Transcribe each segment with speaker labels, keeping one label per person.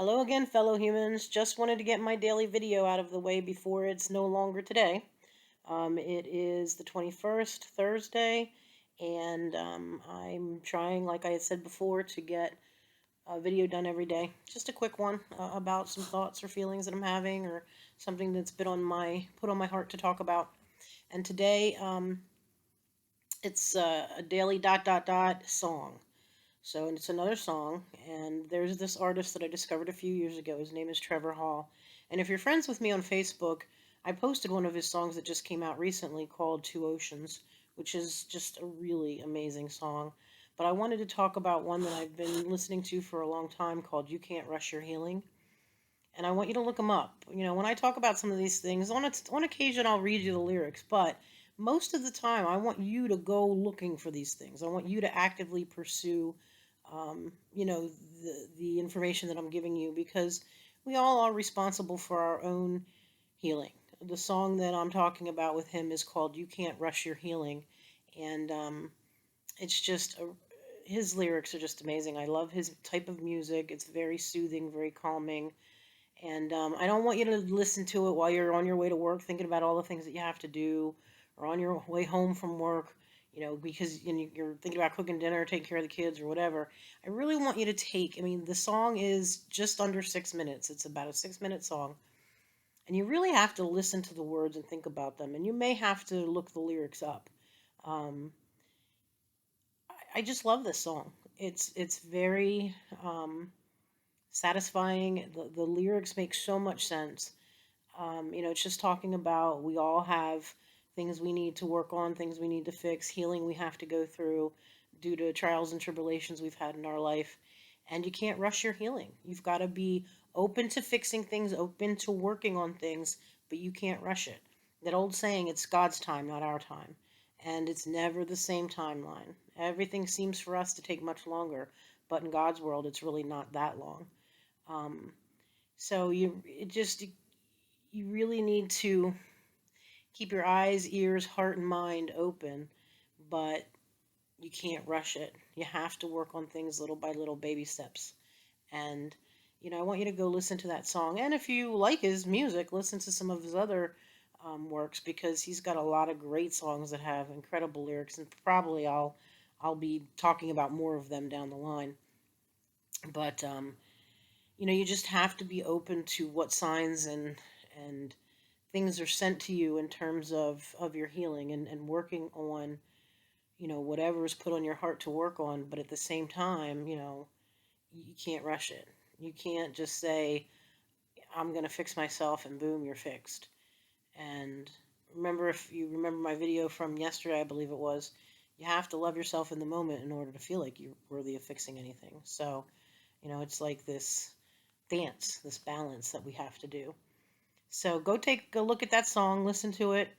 Speaker 1: Hello again, fellow humans. Just wanted to get my daily video out of the way before it's no longer today. It is the 21st, Thursday, and I'm trying, like I had said before, to get a video done every day. Just a quick one about some thoughts or feelings that I'm having, or something that's been put on my heart to talk about. And today, it's a daily dot dot dot song. So, and it's another song, and there's this artist that I discovered a few years ago. His name is Trevor Hall. And if you're friends with me on Facebook, I posted one of his songs that just came out recently called Two Oceans, which is just a really amazing song. But I wanted to talk about one that I've been listening to for a long time called You Can't Rush Your Healing. And I want you to look them up. You know, when I talk about some of these things, on occasion I'll read you the lyrics, but most of the time I want you to go looking for these things. I want you to actively pursue the information that I'm giving you, because we all are responsible for our own healing. The song that I'm talking about with him is called You Can't Rush Your Healing. And it's just, his lyrics are just amazing. I love his type of music. It's very soothing, very calming. And I don't want you to listen to it while you're on your way to work, thinking about all the things that you have to do, or on your way home from work, because you're thinking about cooking dinner, taking care of the kids, or whatever. I really want you to the song is just under 6 minutes. It's about a 6 minute song. And you really have to listen to the words and think about them. And you may have to look the lyrics up. Um, I just love this song. It's very satisfying. The lyrics make so much sense. It's just talking about we all have things we need to work on, things we need to fix, healing we have to go through due to trials and tribulations we've had in our life. And you can't rush your healing. You've got to be open to fixing things, open to working on things, but you can't rush it. That old saying, it's God's time, not our time. And it's never the same timeline. Everything seems for us to take much longer, but in God's world, it's really not that long. Um, so you really need to keep your eyes, ears, heart, and mind open, but you can't rush it. You have to work on things little by little, baby steps. And, I want you to go listen to that song. And if you like his music, listen to some of his other works, because he's got a lot of great songs that have incredible lyrics. And probably I'll be talking about more of them down the line. But you just have to be open to what signs and things are sent to you in terms of your healing, and working on whatever is put on your heart to work on. But at the same time, you can't rush it. You can't just say, I'm going to fix myself, and boom, you're fixed. And remember, if you remember my video from yesterday, I believe it was, you have to love yourself in the moment in order to feel like you're worthy of fixing anything. So it's like this dance, this balance that we have to do. So go take a look at that song, listen to it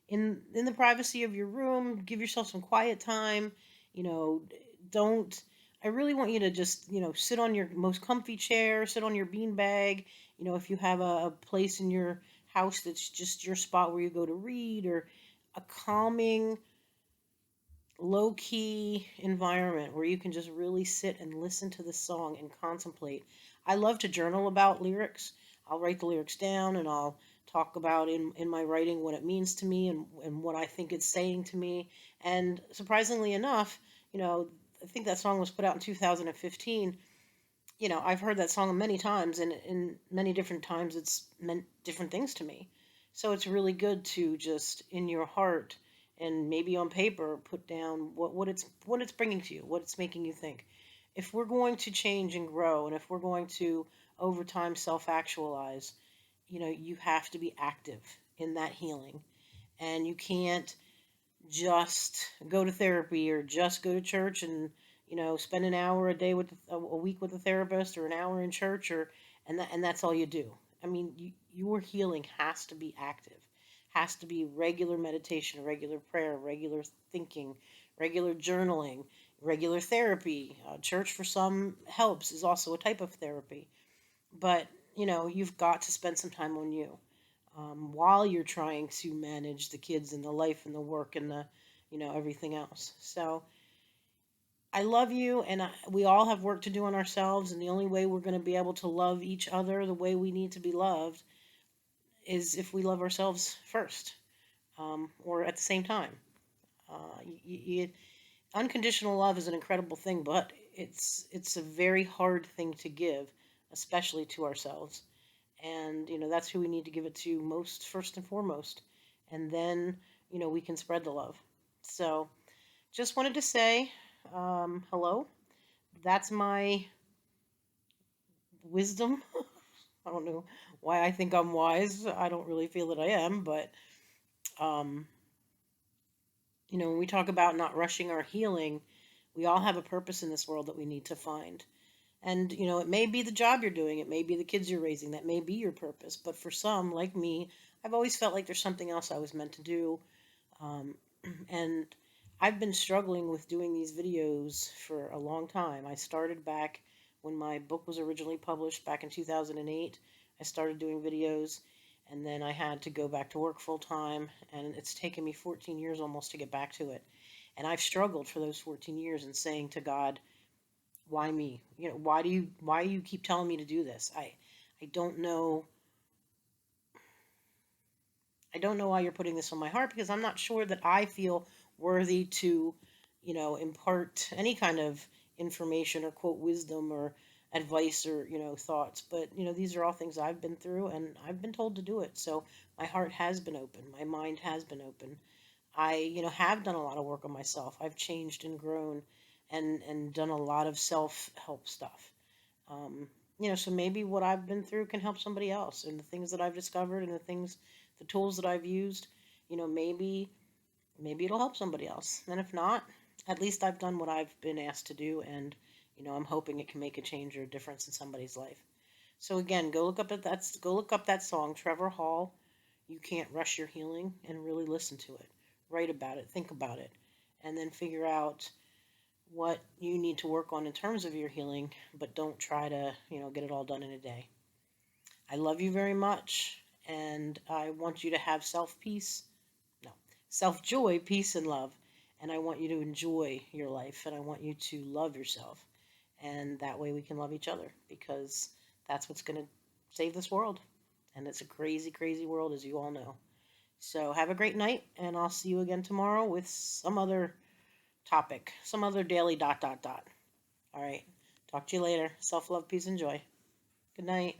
Speaker 1: in the privacy of your room. Give yourself some quiet time. You know, don't. I really want you to just sit on your most comfy chair, sit on your beanbag. If you have a place in your house that's just your spot where you go to read, or a calming, low key environment where you can just really sit and listen to the song and contemplate. I love to journal about lyrics. I'll write the lyrics down, and I'll talk about in my writing what it means to me, and what I think it's saying to me. And surprisingly enough, I think that song was put out in 2015. I've heard that song many times, and in many different times it's meant different things to me. So it's really good to just in your heart, and maybe on paper, put down what it's bringing to you, what it's making you think. If we're going to change and grow, and if we're going to over time self-actualize, you have to be active in that healing. And you can't just go to therapy, or just go to church and spend an hour a day with a week with a therapist, or an hour in church, or and that's all you do. I mean, your healing has to be active, has to be regular meditation, regular prayer, regular thinking, regular journaling, regular therapy. Church for some helps, is also a type of therapy. But you've got to spend some time on you, while you're trying to manage the kids and the life and the work and the everything else. So I love you, and we all have work to do on ourselves. And the only way we're going to be able to love each other the way we need to be loved is if we love ourselves first, or at the same time. Unconditional love is an incredible thing, but it's a very hard thing to give, especially to ourselves. And that's who we need to give it to most, first and foremost, and then we can spread the love. So just wanted to say hello. That's my wisdom. I don't know why I think I'm wise. I don't really feel that I am, but um, when we talk about not rushing our healing, we all have a purpose in this world that we need to find. And, it may be the job you're doing, it may be the kids you're raising, that may be your purpose. But for some, like me, I've always felt like there's something else I was meant to do. Um, and I've been struggling with doing these videos for a long time. I started back when my book was originally published back in 2008. I started doing videos, and then I had to go back to work full time, and it's taken me 14 years almost to get back to it. And I've struggled for those 14 years and saying to God, why me? Why do you keep telling me to do this? I don't know. I don't know why you're putting this on my heart, because I'm not sure that I feel worthy to, impart any kind of information or quote wisdom or advice or, thoughts. But, these are all things I've been through, and I've been told to do it. So my heart has been open. My mind has been open. I, have done a lot of work on myself. I've changed and grown and done a lot of self-help stuff. Um, so maybe what I've been through can help somebody else, and the things that I've discovered and the tools that I've used, maybe it'll help somebody else. And if not, at least I've done what I've been asked to do, and I'm hoping it can make a change or a difference in somebody's life. So again, go look up that song, Trevor Hall. You Can't Rush Your Healing, and really listen to it. Write about it, think about it, and then figure out what you need to work on in terms of your healing, but don't try to, get it all done in a day. I love you very much, and I want you to have self peace, no, self joy, peace, and love. And I want you to enjoy your life, and I want you to love yourself. And that way we can love each other, because that's what's going to save this world. And it's a crazy, crazy world, as you all know. So have a great night, and I'll see you again tomorrow with some other topic, some other daily dot, dot, dot. All right. Talk to you later. Self love, peace, and joy. Good night.